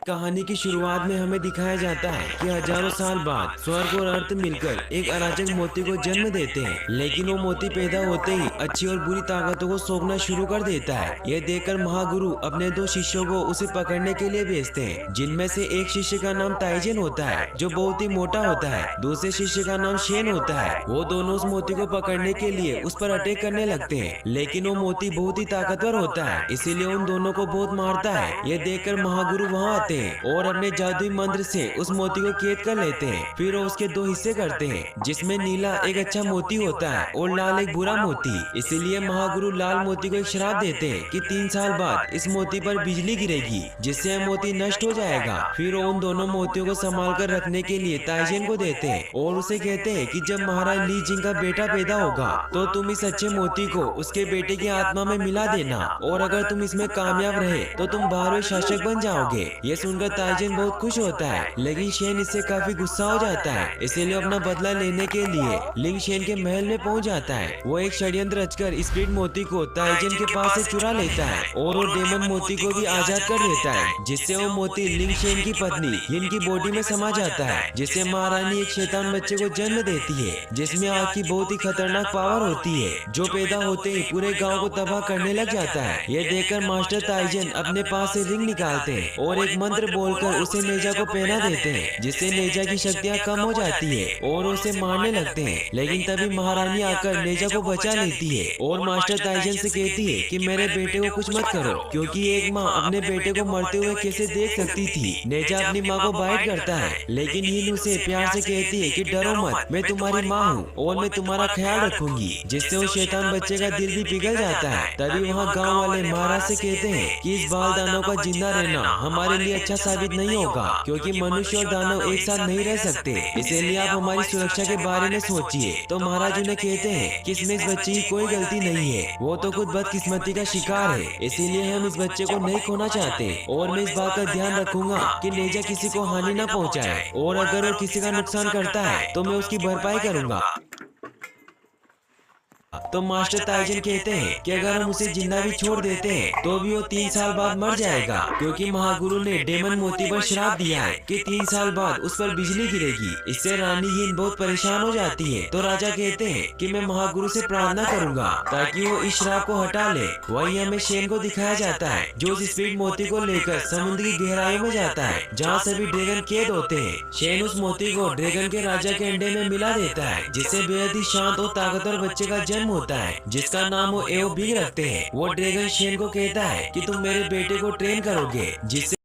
कहानी की शुरुआत में हमें दिखाया जाता है कि हजारों साल बाद स्वर्ग और अर्थ मिलकर एक अराजक मोती को जन्म देते हैं, लेकिन वो मोती पैदा होते ही अच्छी और बुरी ताकतों को सौंपना शुरू कर देता है। यह देखकर महागुरु अपने दो शिष्यों को उसे पकड़ने के लिए भेजते हैं, जिनमें से एक शिष्य का नाम ताइजेन होता है जो बहुत ही मोटा होता है। दूसरे शिष्य का नाम शेन होता है। वो दोनों उस मोती को पकड़ने के लिए उस पर अटैक करने लगते हैं, लेकिन वो मोती बहुत ही ताकतवर होता है, इसीलिए उन दोनों को बहुत मारता है। यह देखकर महागुरु वहाँ आते हैं और अपने जादुई मंत्र से उस मोती को कैद कर लेते हैं। फिर वो उसके दो हिस्से करते हैं, जिसमें नीला एक अच्छा मोती होता है और लाल एक बुरा मोती। इसीलिए महागुरु लाल मोती को एक श्राप देते हैं कि 3 साल बाद इस मोती पर बिजली गिरेगी, जिससे यह मोती नष्ट हो जाएगा। फिर वो उन दोनों मोतियों को संभाल कर रखने के लिए ताइजेन को देते हैं और उसे कहते हैं कि जब महाराज ली जिंग का बेटा पैदा होगा तो तुम इस अच्छे मोती को उसके बेटे की आत्मा में मिला देना, और अगर तुम इसमें कामयाब रहे तो तुम बारहवें शासक बन जाओगे। ये सुनकर ताइजेन बहुत खुश होता है, लेकिन शेन इससे काफी गुस्सा हो जाता है। इसीलिए अपना बदला लेने के लिए लिंग शेन के महल में पहुंच जाता है। वो एक षड्यंत्र रचकर स्प्लिट मोती को ताइजेन के पास से चुरा लेता है और वो डेमन मोती को भी आजाद कर देता है, जिससे वो मोती लिंग शेन की पत्नी हिन की बॉडी में समा जाता है, जिससे महारानी एक शैतान बच्चे को जन्म देती है, जिसमें आग की बहुत ही खतरनाक पावर होती है, जो पैदा होते ही पूरे गांव को तबाह करने लग जाता है। यह देखकर मास्टर ताइजेन अपने पास से रिंग निकालते हैं और एक मंत्र बोलकर उसे नेजा को पहना देते हैं, जिससे नेजा की शक्तियां कम हो जाती है और उसे मारने लगते हैं। लेकिन तभी महारानी आकर नेजा को बचा लेती है और मास्टर ताइजेन से कहती है कि मेरे बेटे को कुछ मत करो, क्योंकि एक माँ अपने बेटे को मरते हुए कैसे देख सकती थी। नेजा अपनी माँ को बाइट करता है, लेकिन हिन उसे प्यार से कहती है कि डरो मत, मैं तुम्हारी माँ हूँ और मैं तुम्हारा ख्याल रखूंगी, जिससे वो शैतान बच्चे का दिल भी पिघल जाता है। तभी वहाँ गाँव वाले महाराज से कहते हैं कि इस बाल दानव का जिंदा रहना हमारे लिए अच्छा साबित नहीं होगा, क्योंकि मनुष्य और दानव एक साथ नहीं रह सकते, इसलिए आप हमारी सुरक्षा के बारे में सोचिए। तो महाराज उन्हें कहते हैं कि इसमें इस बच्चे की कोई गलती नहीं है, वो तो खुद बदकिस्मती का शिकार है, इसीलिए हम इस बच्चे को नहीं खोना चाहते, और मैं इस बात का ध्यान रखूंगा कि नेजा किसी को हानि न पहुंचाए, और अगर वो किसी का नुकसान करता है तो मैं उसकी भरपाई करूंगा। तो मास्टर ताइजेन कहते हैं कि अगर हम उसे जिंदा भी छोड़ देते हैं तो भी वो 3 साल बाद मर जाएगा, क्योंकि महागुरु ने डेमन मोती पर श्राप दिया है कि 3 साल बाद उस पर बिजली गिरेगी। इससे रानी हिन बहुत परेशान हो जाती है। तो राजा कहते हैं कि मैं महागुरु से प्रार्थना करूंगा ताकि वो इस श्राप को हटा ले। वहीं हमें शेन को दिखाया जाता है जो उस स्प्लिट मोती को लेकर समुद्र की गहराई में जाता है, जहाँ सभी ड्रैगन कैद होते हैं। शेन उस मोती को ड्रैगन के राजा के अंडे में मिला देता है, जिससे बेहद ही शांत और ताकतवर बच्चे का जन्म होता है, जिसका नाम वो एओ बिग रखते हैं। वो ड्रैगन शेन को कहता है कि तुम मेरे बेटे को ट्रेन करोगे, जिससे